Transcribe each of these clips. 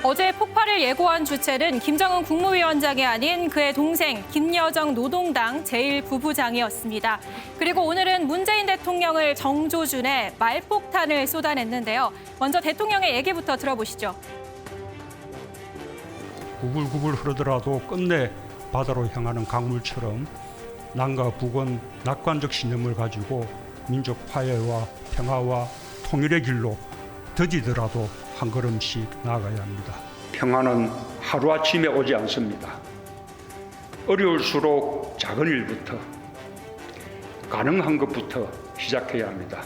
어제 폭발을 예고한 주체는 김정은 국무위원장이 아닌 그의 동생 김여정 노동당 제1부부장이었습니다. 그리고 오늘은 문재인 대통령을 정조준의 말폭탄을 쏟아냈는데요. 먼저 대통령의 얘기부터 들어보시죠. 구불구불 흐르더라도 끝내 바다로 향하는 강물처럼 남과 북은 낙관적 신념을 가지고 민족 화해와 평화와 통일의 길로 더디더라도 한 걸음씩 나아가야 합니다. 평화는 하루아침에 오지 않습니다. 어려울수록 작은 일부터, 가능한 것부터 시작해야 합니다.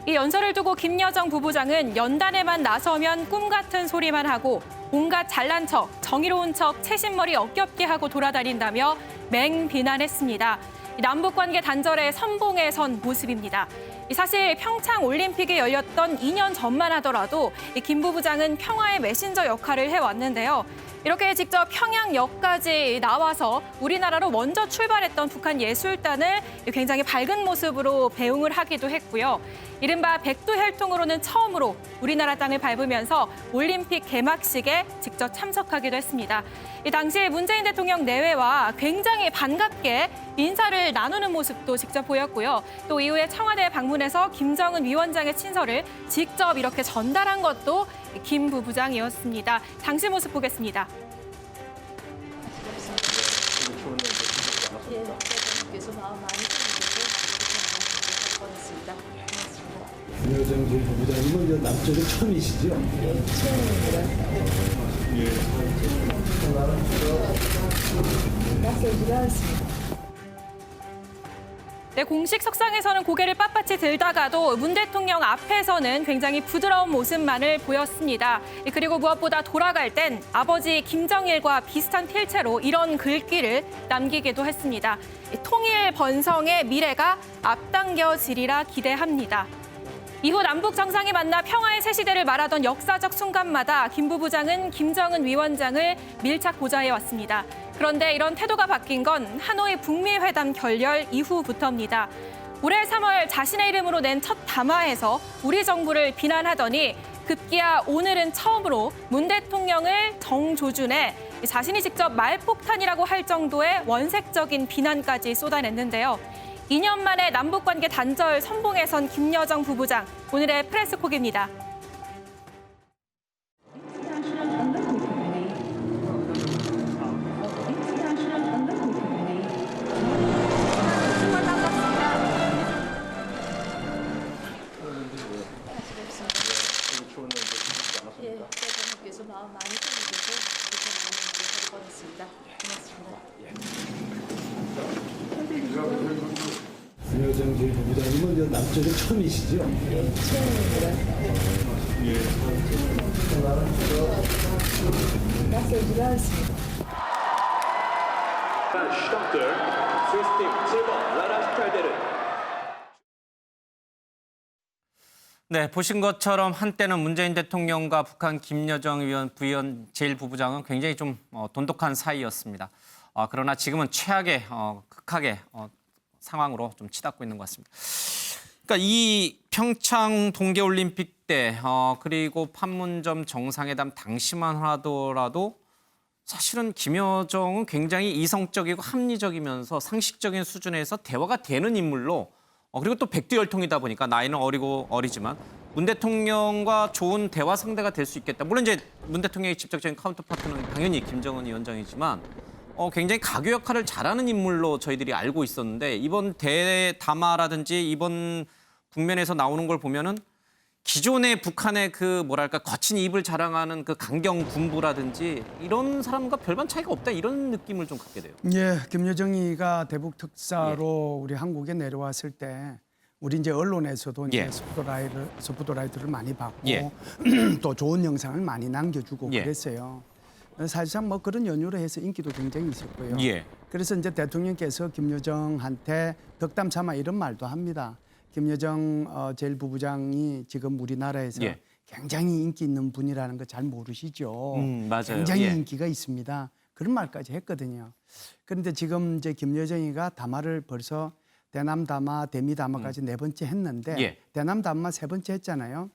이 연설을 두고 김여정 부부장은 연단에만 나서면 꿈 같은 소리만 하고 온갖 잘난 척, 정의로운 척, 채신머리 억겹게 하고 돌아다닌다며 맹비난했습니다. 남북관계 단절의 선봉에 선 모습입니다. 사실 평창 올림픽이 열렸던 2년 전만 하더라도 김 부부장은 평화의 메신저 역할을 해왔는데요. 이렇게 직접 평양역까지 나와서 우리나라로 먼저 출발했던 북한 예술단을 굉장히 밝은 모습으로 배웅을 하기도 했고요. 이른바 백두혈통으로는 처음으로 우리나라 땅을 밟으면서 올림픽 개막식에 직접 참석하기도 했습니다. 이 당시 문재인 대통령 내외와 굉장히 반갑게 인사를 나누는 모습도 직접 보였고요. 또 이후에 청와대에 방문해서 김정은 위원장의 친서를 직접 이렇게 전달한 것도 김 부부장이었습니다. 당시 모습 보겠습니다. 예, 대통령께서 마음 많이 챙기셔서 뻔했습니다. 김여정 전 부부장님은 남쪽은 처음이시죠? 예, 처음입니다. 낯설지가 않습니다. 네, 공식 석상에서는 고개를 빳빳이 들다가도 문 대통령 앞에서는 굉장히 부드러운 모습만을 보였습니다. 그리고 무엇보다 돌아갈 땐 아버지 김정일과 비슷한 필체로 이런 글귀를 남기기도 했습니다. 통일 번성의 미래가 앞당겨지리라 기대합니다. 이후 남북 정상이 만나 평화의 새 시대를 말하던 역사적 순간마다 김 부부장은 김정은 위원장을 밀착 보좌해왔습니다. 그런데 이런 태도가 바뀐 건 하노이 북미 회담 결렬 이후부터입니다. 올해 3월 자신의 이름으로 낸 첫 담화에서 우리 정부를 비난하더니 급기야 오늘은 처음으로 문 대통령을 정조준에 자신이 직접 말폭탄이라고 할 정도의 원색적인 비난까지 쏟아냈는데요. 2년 만에 남북관계 단절 선봉에 선 김여정 부부장, 오늘의 프레스콕입니다. 예, 대통령께서 마음 많이 챙기셔서 이렇게 뻔했습니다. 고맙습니다. 김여정 전 부부장님은 남쪽은 처음이시죠? 예, 처음입니다. 낯설지가 않습니다. 슈타트 스위스팀 7번 라라 슈탈데르. 네, 보신 것처럼 한때는 문재인 대통령과 북한 김여정 부위원 제1부부장은 굉장히 좀 돈독한 사이였습니다. 그러나 지금은 최악의 극악의 상황으로 좀 치닫고 있는 것 같습니다. 그러니까 이 평창 동계올림픽 때 그리고 판문점 정상회담 당시만 하더라도 사실은 김여정은 굉장히 이성적이고 합리적이면서 상식적인 수준에서 대화가 되는 인물로 그리고 또 백두혈통이다 보니까 나이는 어리지만 문 대통령과 좋은 대화 상대가 될 수 있겠다. 물론 이제 문 대통령의 직접적인 카운터파트는 당연히 김정은 위원장이지만 굉장히 가교 역할을 잘하는 인물로 저희들이 알고 있었는데 이번 대담화라든지 이번 국면에서 나오는 걸 보면은 기존의 북한의 그 뭐랄까 거친 입을 자랑하는 그 강경 군부라든지 이런 사람과 별반 차이가 없다 이런 느낌을 좀 갖게 돼요. 예, 김여정이가 대북 특사로 우리 한국에 내려왔을 때 우리 이제 언론에서도 이제 스포트라이트를 많이 받고 또 좋은 영상을 많이 남겨주고 그랬어요. 사실상 뭐 그런 연유로 해서 인기도 굉장히 있었고요. 그래서 이제 대통령께서 김여정한테 덕담 삼아 이런 말도 합니다. 김여정 제1부부장이 지금 우리나라에서 굉장히 인기 있는 분이라는 거 잘 모르시죠. 맞아요. 굉장히 인기가 있습니다. 그런 말까지 했거든요. 그런데 지금 이제 김여정이가 담화를 벌써 대남 담화, 대미 담화까지 네 번째 했는데 대남 담화 세 번째 했잖아요.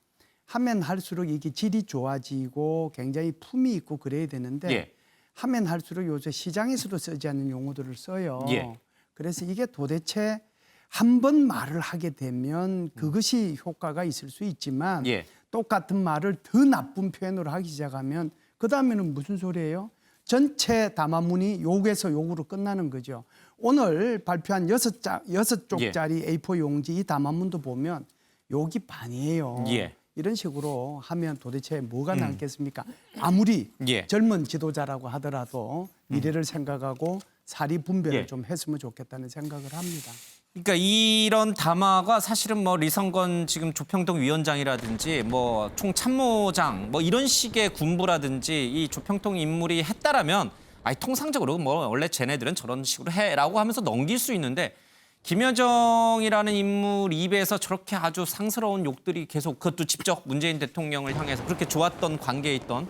하면 할수록 이게 질이 좋아지고 굉장히 품이 있고 그래야 되는데 예. 하면 할수록 요새 시장에서도 쓰지 않는 용어들을 써요. 예. 그래서 이게 도대체 한 번 말을 하게 되면 그것이 효과가 있을 수 있지만 예. 똑같은 말을 더 나쁜 표현으로 하기 시작하면 그 다음에는 무슨 소리예요? 전체 담화문이 욕에서 욕으로 끝나는 거죠. 오늘 발표한 6쪽짜리 예. A4 용지 이 담화문도 보면 욕이 반이에요. 예. 이런 식으로 하면 도대체 뭐가 남겠습니까? 아무리 예. 젊은 지도자라고 하더라도 미래를 생각하고 사리 분별을 예. 좀 했으면 좋겠다는 생각을 합니다. 그러니까 이런 담화가 사실은 뭐 리성건 지금 조평통 위원장이라든지 뭐 총참모장 뭐 이런 식의 군부라든지 이 조평통 인물이 했다라면 아니 통상적으로 뭐 원래 쟤네들은 저런 식으로 해라고 하면서 넘길 수 있는데 김여정이라는 인물 입에서 저렇게 아주 상스러운 욕들이 계속 그것도 직접 문재인 대통령을 향해서 그렇게 좋았던 관계에 있던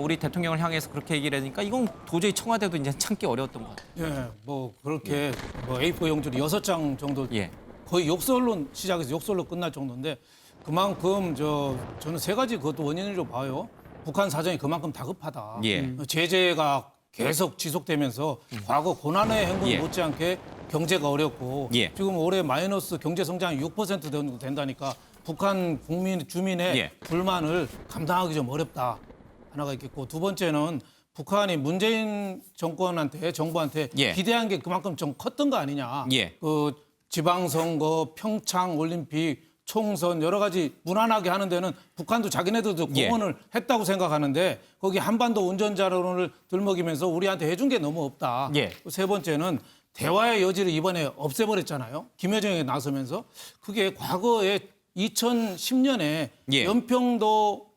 우리 대통령을 향해서 그렇게 얘기를 하니까 이건 도저히 청와대도 이제 참기 어려웠던 것 같아요. 예, 뭐 그렇게 뭐 A4 용지로 6장 정도 예. 거의 욕설로 시작해서 욕설로 끝날 정도인데 그만큼 저는 세 가지 그것도 원인으로 봐요. 북한 사정이 그만큼 다급하다. 예. 제재가 계속 지속되면서 과거 고난의 행군 예. 못지않게 경제가 어렵고 예. 지금 올해 마이너스 경제 성장이 6% 정도 된다니까 북한 국민 주민의 예. 불만을 감당하기 좀 어렵다. 하나가 있겠고 두 번째는 북한이 문재인 정부한테 예. 기대한 게 그만큼 좀 컸던 거 아니냐. 예. 그 지방선거, 평창 올림픽, 총선 여러 가지 무난하게 하는 데는 북한도 자기네들도 예. 공헌을 했다고 생각하는데 거기 한반도 운전자론을 들먹이면서 우리한테 해준 게 너무 없다. 예. 세 번째는 대화의 여지를 이번에 없애버렸잖아요. 김여정이 나서면서 그게 과거에 2010년에 예. 연평도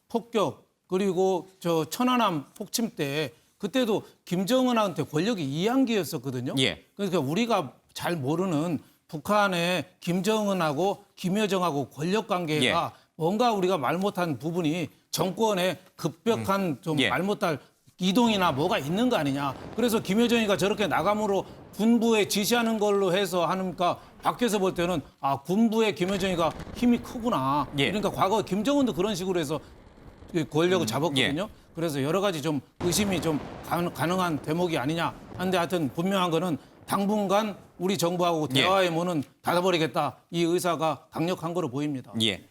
폭격 그리고 저 천안함 폭침 때 그때도 김정은한테 권력이 이양기였었거든요. 예. 그러니까 우리가 잘 모르는 북한의 김정은하고 김여정하고 권력 관계가 예. 뭔가 우리가 말 못한 부분이 정권의 급격한 좀 예. 말 못할 이동이나 뭐가 있는 거 아니냐. 그래서 김여정이가 저렇게 나감으로 군부에 지시하는 걸로 해서 하니까 밖에서 볼 때는 아 군부의 김여정이가 힘이 크구나. 예. 그러니까 과거 김정은도 그런 식으로 해서 권력을 잡았거든요. 그래서 여러 가지 좀 의심이 좀 가능한 대목이 아니냐. 한데 하여튼 분명한 거는 당분간 우리 정부하고 대화의 문은 닫아버리겠다. 이 의사가 강력한 거로 보입니다. 예.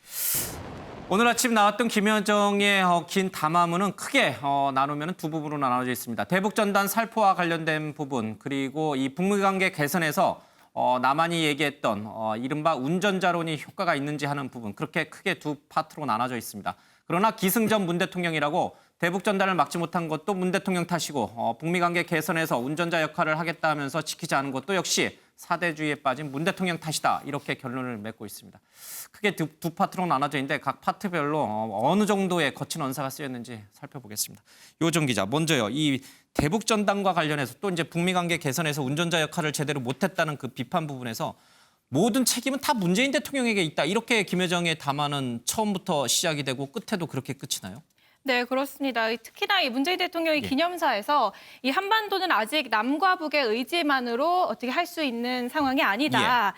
오늘 아침 나왔던 김여정의 긴 담화문은 크게 나누면 두 부분으로 나눠져 있습니다. 대북전단 살포와 관련된 부분 그리고 이 북미 관계 개선에서 남한이 얘기했던 이른바 운전자론이 효과가 있는지 하는 부분 그렇게 크게 두 파트로 나눠져 있습니다. 그러나 기승전 문 대통령이라고 대북전단을 막지 못한 것도 문 대통령 탓이고 북미 관계 개선에서 운전자 역할을 하겠다 하면서 지키지 않은 것도 역시 사대주의에 빠진 문 대통령 탓이다. 이렇게 결론을 맺고 있습니다. 크게 두 파트로 나눠져 있는데 각 파트별로 어느 정도의 거친 언사가 쓰였는지 살펴보겠습니다. 요정 기자, 먼저요. 이 대북전단과 관련해서 또 이제 북미 관계 개선에서 운전자 역할을 제대로 못했다는 그 비판 부분에서 모든 책임은 다 문재인 대통령에게 있다. 이렇게 김여정의 담화는 처음부터 시작이 되고 끝에도 그렇게 끝이 나요? 네, 그렇습니다. 특히나 이 문재인 대통령이 기념사에서 이 한반도는 아직 남과 북의 의지만으로 어떻게 할 수 있는 상황이 아니다.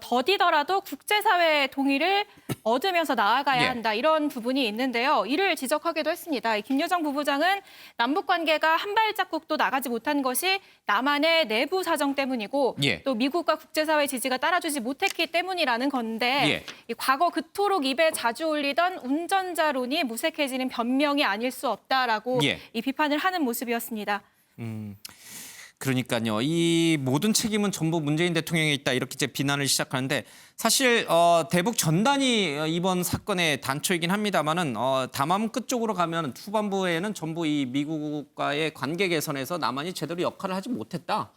더디더라도 국제사회의 동의를 얻으면서 나아가야 한다. 이런 부분이 있는데요. 이를 지적하기도 했습니다. 이 김여정 부부장은 남북 관계가 한 발자국도 나가지 못한 것이 남한의 내부 사정 때문이고 또 미국과 국제사회 지지가 따라주지 못했기 때문이라는 건데 이 과거 그토록 입에 자주 올리던 운전자론이 무색해지는 변명이 아닐 수 없다라고 이 비판을 하는 모습이었습니다. 그러니까요. 이 모든 책임은 전부 문재인 대통령에 있다. 이렇게 이제 비난을 시작하는데 사실 대북 전단이 이번 사건의 단초이긴 합니다만은 담화문 끝쪽으로 가면 후반부에는 전부 이 미국과의 관계 개선에서 남한이 제대로 역할을 하지 못했다.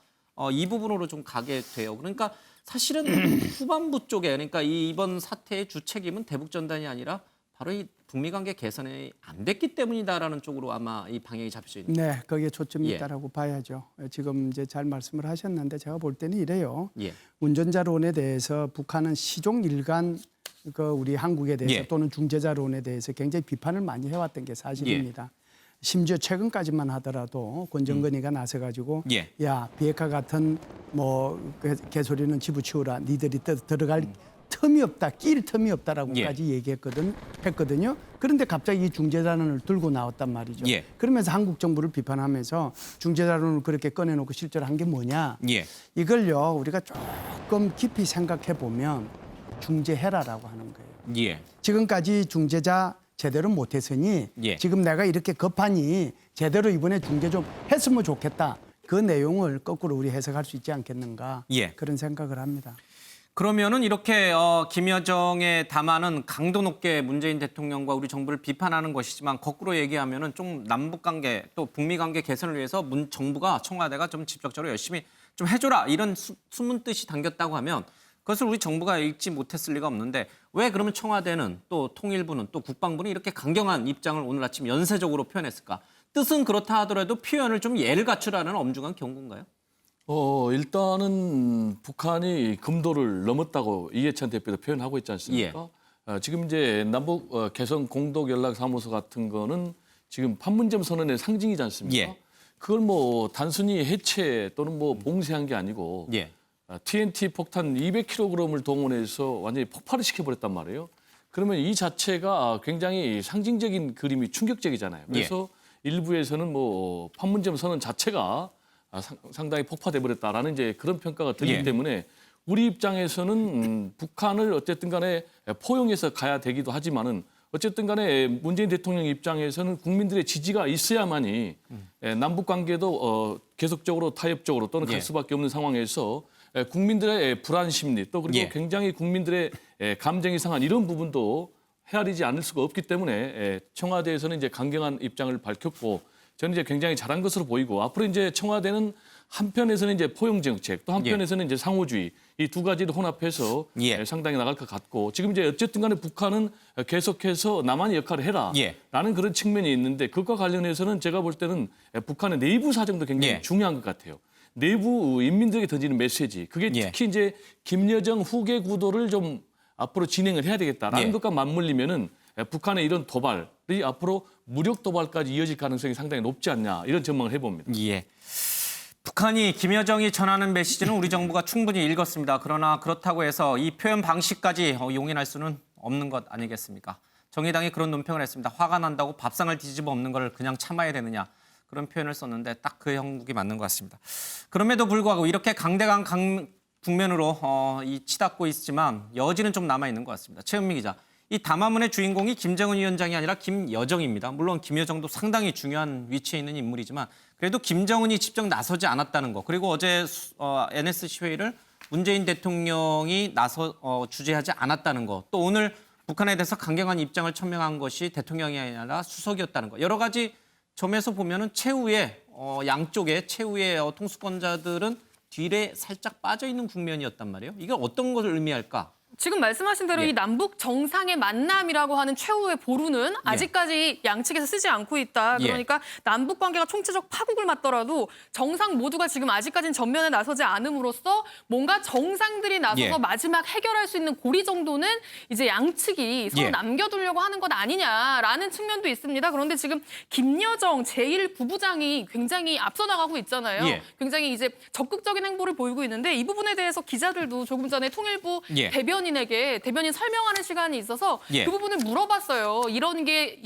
이 부분으로 좀 가게 돼요. 그러니까 사실은 후반부 쪽에 그러니까 이번 사태의 주 책임은 대북 전단이 아니라 바로 이 북미 관계 개선이 안 됐기 때문이다라는 쪽으로 아마 이 방향이 잡혀져 있는. 네, 거기에 초점이 있다라고 봐야죠. 지금 이제 잘 말씀을 하셨는데 제가 볼 때는 이래요. 운전자론에 대해서 북한은 시종일관 우리 한국에 대해서 또는 중재자론에 대해서 굉장히 비판을 많이 해왔던 게 사실입니다. 심지어 최근까지만 하더라도 권정근이가 나서가지고 야 비핵화 같은 뭐 개소리는 집어치우라. 니들이 들어갈 틈이 없다, 낄 틈이 없다라고까지 했거든요. 그런데 갑자기 이 중재단원을 들고 나왔단 말이죠. 예. 그러면서 한국 정부를 비판하면서 중재단원을 그렇게 꺼내놓고 실제로 한 게 뭐냐? 예. 이걸요 우리가 조금 깊이 생각해 보면 중재해라라고 하는 거예요. 예. 지금까지 중재자 제대로 못했으니 예. 지금 내가 이렇게 급하니 제대로 이번에 중재 좀 했으면 좋겠다. 그 내용을 거꾸로 우리 해석할 수 있지 않겠는가 예. 그런 생각을 합니다. 그러면은 이렇게 김여정의 담화는 강도 높게 문재인 대통령과 우리 정부를 비판하는 것이지만 거꾸로 얘기하면은 좀 남북 관계 또 북미 관계 개선을 위해서 정부가 청와대가 좀 직접적으로 열심히 좀 해줘라 이런 숨은 뜻이 담겼다고 하면 그것을 우리 정부가 읽지 못했을 리가 없는데 왜 그러면 청와대는 또 통일부는 또 국방부는 이렇게 강경한 입장을 오늘 아침 연쇄적으로 표현했을까? 뜻은 그렇다 하더라도 표현을 좀 예를 갖추라는 엄중한 경고인가요? 일단은 북한이 금도를 넘었다고 이해찬 대표도 표현하고 있지 않습니까? 지금 이제 남북 개성 공동 연락 사무소 같은 거는 지금 판문점 선언의 상징이지 않습니까? 예. 그걸 뭐 단순히 해체 또는 뭐 봉쇄한 게 아니고 예. TNT 폭탄 200kg을 동원해서 완전히 폭발을 시켜버렸단 말이에요. 그러면 이 자체가 굉장히 상징적인 그림이 충격적이잖아요. 그래서 일부에서는 뭐 판문점 선언 자체가 상당히 폭파돼 버렸다라는 이제 그런 평가가 들기 때문에 우리 입장에서는 북한을 어쨌든 간에 포용해서 가야 되기도 하지만은 어쨌든 간에 문재인 대통령 입장에서는 국민들의 지지가 있어야만이 남북 관계도 계속적으로 타협적으로 또는 갈 수밖에 없는 상황에서 국민들의 불안 심리 또 그리고 굉장히 국민들의 감정이 상한 이런 부분도 헤아리지 않을 수가 없기 때문에 청와대에서는 이제 강경한 입장을 밝혔고 저는 이제 굉장히 잘한 것으로 보이고 앞으로 이제 청와대는 한편에서는 이제 포용 정책 또 한편에서는 이제 상호주의 이 두 가지를 혼합해서 상당히 나갈 것 같고 지금 이제 어쨌든 간에 북한은 계속해서 남한의 역할을 해라라는 그런 측면이 있는데 그것과 관련해서는 제가 볼 때는 북한의 내부 사정도 굉장히 중요한 것 같아요. 내부 인민들에게 던지는 메시지 그게 특히 이제 김여정 후계 구도를 좀 앞으로 진행을 해야 되겠다라는 것과 맞물리면은 북한의 이런 도발이 앞으로 무력 도발까지 이어질 가능성이 상당히 높지 않냐 이런 전망을 해봅니다. 예. 북한이 김여정이 전하는 메시지는 우리 정부가 충분히 읽었습니다. 그러나 그렇다고 해서 이 표현 방식까지 용인할 수는 없는 것 아니겠습니까? 정의당이 그런 논평을 했습니다. 화가 난다고 밥상을 뒤집어 엎는 걸 그냥 참아야 되느냐. 그런 표현을 썼는데 딱 그 형국이 맞는 것 같습니다. 그럼에도 불구하고 이렇게 강대강 국면으로 치닫고 있지만 여지는 좀 남아있는 것 같습니다. 최은미 기자. 이 담화문의 주인공이 김정은 위원장이 아니라 김여정입니다. 물론 김여정도 상당히 중요한 위치에 있는 인물이지만 그래도 김정은이 직접 나서지 않았다는 거. 그리고 어제 NSC 회의를 문재인 대통령이 주재하지 않았다는 거. 또 오늘 북한에 대해서 강경한 입장을 천명한 것이 대통령이 아니라 수석이었다는 거. 여러 가지 점에서 보면은 최후의 양쪽의 최후의 통수권자들은 뒤에 살짝 빠져 있는 국면이었단 말이에요. 이게 어떤 것을 의미할까? 지금 말씀하신 대로 이 남북 정상의 만남이라고 하는 최후의 보루는 아직까지 양측에서 쓰지 않고 있다. 그러니까 남북 관계가 총체적 파국을 맞더라도 정상 모두가 지금 아직까지는 전면에 나서지 않음으로써 뭔가 정상들이 나서서 마지막 해결할 수 있는 고리 정도는 이제 양측이 서로 남겨두려고 하는 것 아니냐라는 측면도 있습니다. 그런데 지금 김여정 제1부부장이 굉장히 앞서 나가고 있잖아요. 굉장히 이제 적극적인 행보를 보이고 있는데 이 부분에 대해서 기자들도 조금 전에 통일부 대변인에게 대변인 설명하는 시간이 있어서 그 부분을 물어봤어요. 이런 게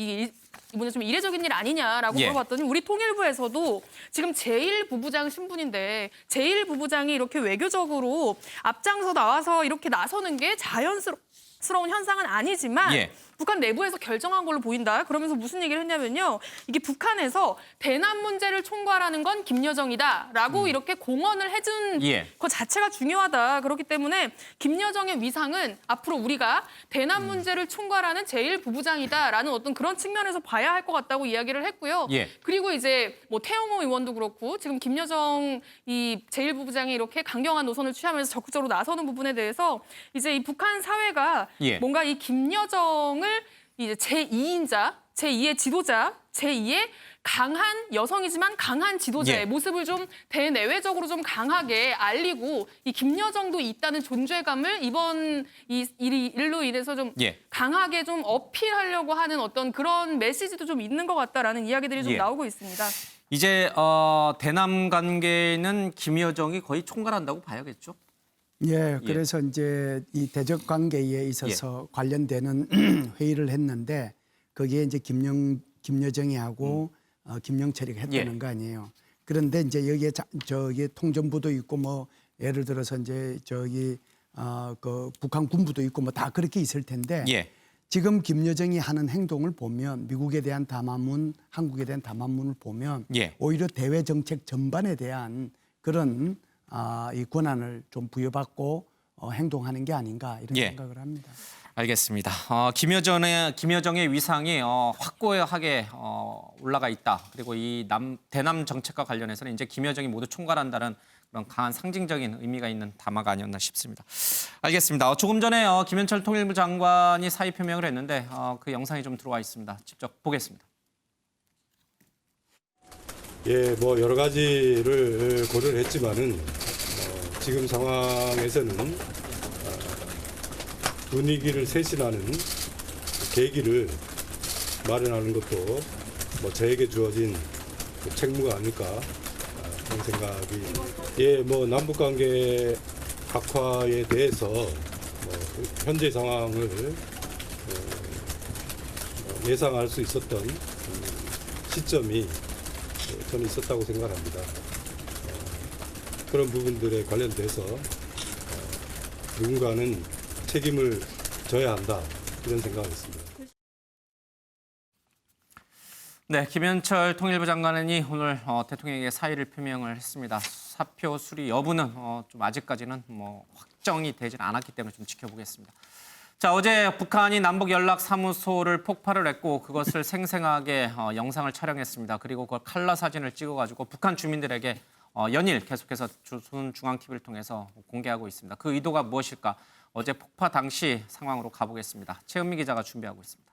이번에 좀 이례적인 일 아니냐라고 물어봤더니 우리 통일부에서도 지금 제1부부장 신분인데 제1부부장이 이렇게 외교적으로 앞장서 나와서 이렇게 나서는 게 자연스러운 현상은 아니지만 북한 내부에서 결정한 걸로 보인다. 그러면서 무슨 얘기를 했냐면요. 이게 북한에서 대남 문제를 총괄하는 건 김여정이다라고 이렇게 공언을 해준 것 자체가 중요하다. 그렇기 때문에 김여정의 위상은 앞으로 우리가 대남 문제를 총괄하는 제1부부장이다라는 어떤 그런 측면에서 봐야 할 것 같다고 이야기를 했고요. 그리고 이제 뭐 태영호 의원도 그렇고 지금 김여정 이 제1부부장이 이렇게 강경한 노선을 취하면서 적극적으로 나서는 부분에 대해서 이제 이 북한 사회가 뭔가 이 김여정을 이제 제2인자, 제2의 지도자, 제2의 강한 여성이지만 강한 지도자의 모습을 좀 대내외적으로 좀 강하게 알리고 이 김여정도 있다는 존재감을 이번 이 일로 인해서 좀 강하게 좀 어필하려고 하는 어떤 그런 메시지도 좀 있는 것 같다라는 이야기들이 좀 나오고 있습니다. 이제 대남 관계는 김여정이 거의 총괄한다고 봐야겠죠? 예, 그래서 이제 이 대적 관계에 있어서 관련되는 회의를 했는데 거기에 이제 김여정이하고 김영철이가 했다는 거 아니에요. 그런데 이제 여기에 저기 통전부도 있고 뭐 예를 들어서 이제 저기 그 북한 군부도 있고 뭐 다 그렇게 있을 텐데 지금 김여정이 하는 행동을 보면 미국에 대한 담화문, 한국에 대한 담화문을 보면 오히려 대외 정책 전반에 대한 그런 이 권한을 좀 부여받고 행동하는 게 아닌가 이런 생각을 합니다. 알겠습니다. 김여정의 위상이 확고하게 올라가 있다. 그리고 이 대남 정책과 관련해서는 이제 김여정이 모두 총괄한다는 그런 강한 상징적인 의미가 있는 담화가 아니었나 싶습니다. 알겠습니다. 조금 전에 김현철 통일부 장관이 사의 표명을 했는데 그 영상이 좀 들어와 있습니다. 직접 보겠습니다. 예, 뭐 여러 가지를 고려를 했지만은 지금 상황에서는 분위기를 쇄신하는 계기를 마련하는 것도 뭐 저에게 주어진 책무가 아닐까 그런 생각이 뭐 남북 관계 악화에 대해서 현재 상황을 예상할 수 있었던 시점이 저는 있었다고 생각합니다. 그런 부분들에 관련돼서 누군가는 책임을 져야 한다 이런 생각을 했습니다. 네, 김현철 통일부 장관이 오늘 대통령에게 사의를 표명을 했습니다. 사표 수리 여부는 좀 아직까지는 뭐 확정이 되질 않았기 때문에 좀 지켜보겠습니다. 자, 어제 북한이 남북연락사무소를 폭발을 했고 그것을 생생하게 영상을 촬영했습니다. 그리고 그걸 칼라 사진을 찍어가지고 북한 주민들에게 연일 계속해서 조선중앙TV를 통해서 공개하고 있습니다. 그 의도가 무엇일까? 어제 폭파 당시 상황으로 가보겠습니다. 최은미 기자가 준비하고 있습니다.